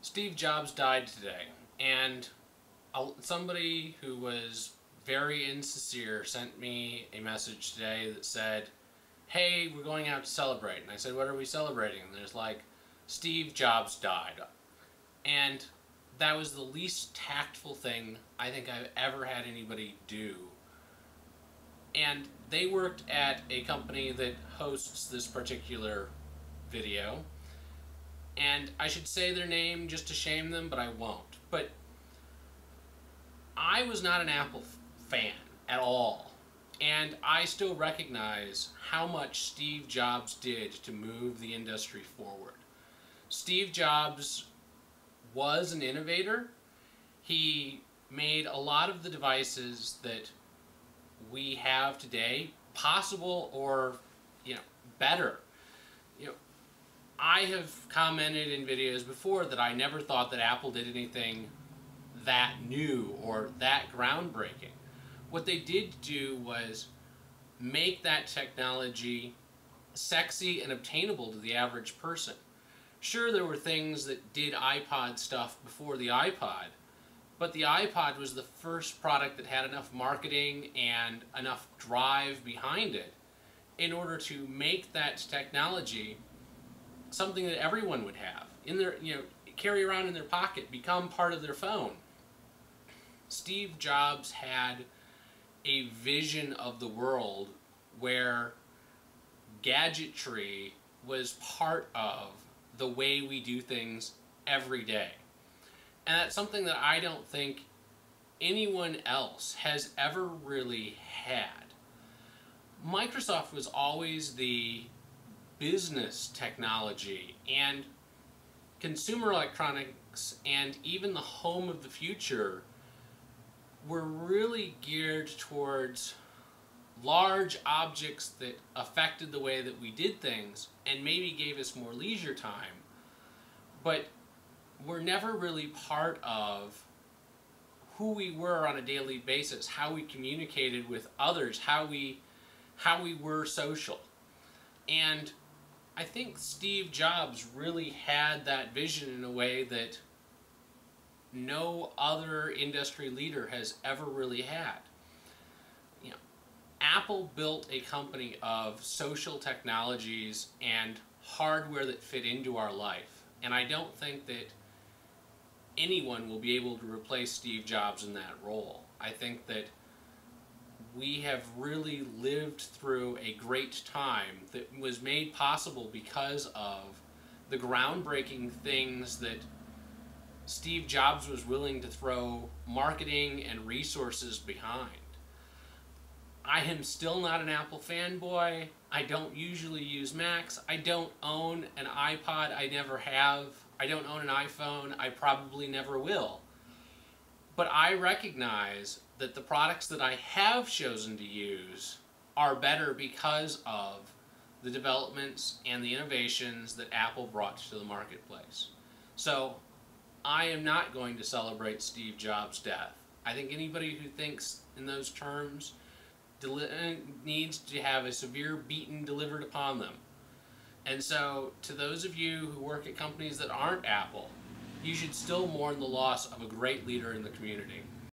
Steve Jobs died today, and somebody who was very insincere sent me a message today that said, "Hey, we're going out to celebrate." And I said, "What are we celebrating?" And there's like, "Steve Jobs died." And that was the least tactful thing I think I've ever had anybody do. And they worked at a company that hosts this particular video. And I should say their name just to shame them, but I won't. But I was not an Apple fan at all. And I still recognize how much Steve Jobs did to move the industry forward. Steve Jobs was an innovator. He made a lot of the devices that we have today possible or, better. I have commented in videos before that I never thought that Apple did anything that new or that groundbreaking. What they did do was make that technology sexy and obtainable to the average person. Sure, there were things that did iPod stuff before the iPod, but the iPod was the first product that had enough marketing and enough drive behind it in order to make that technology something that everyone would have in their, carry around in their pocket, become part of their phone. Steve Jobs had a vision of the world where gadgetry was part of the way we do things every day. And that's something that I don't think anyone else has ever really had. Microsoft was always the business technology, and consumer electronics and even the home of the future were really geared towards large objects that affected the way that we did things and maybe gave us more leisure time, but were never really part of who we were on a daily basis, how we communicated with others, how we were social. And I think Steve Jobs really had that vision in a way that no other industry leader has ever really had. Apple built a company of social technologies and hardware that fit into our life. And I don't think that anyone will be able to replace Steve Jobs in that role. I think that we have really lived through a great time that was made possible because of the groundbreaking things that Steve Jobs was willing to throw marketing and resources behind. I am still not an Apple fanboy. I don't usually use Macs. I don't own an iPod. I never have. I don't own an iPhone. I probably never will. But I recognize that the products that I have chosen to use are better because of the developments and the innovations that Apple brought to the marketplace. So I am not going to celebrate Steve Jobs' death. I think anybody who thinks in those terms needs to have a severe beating delivered upon them. And so to those of you who work at companies that aren't Apple, you should still mourn the loss of a great leader in the community.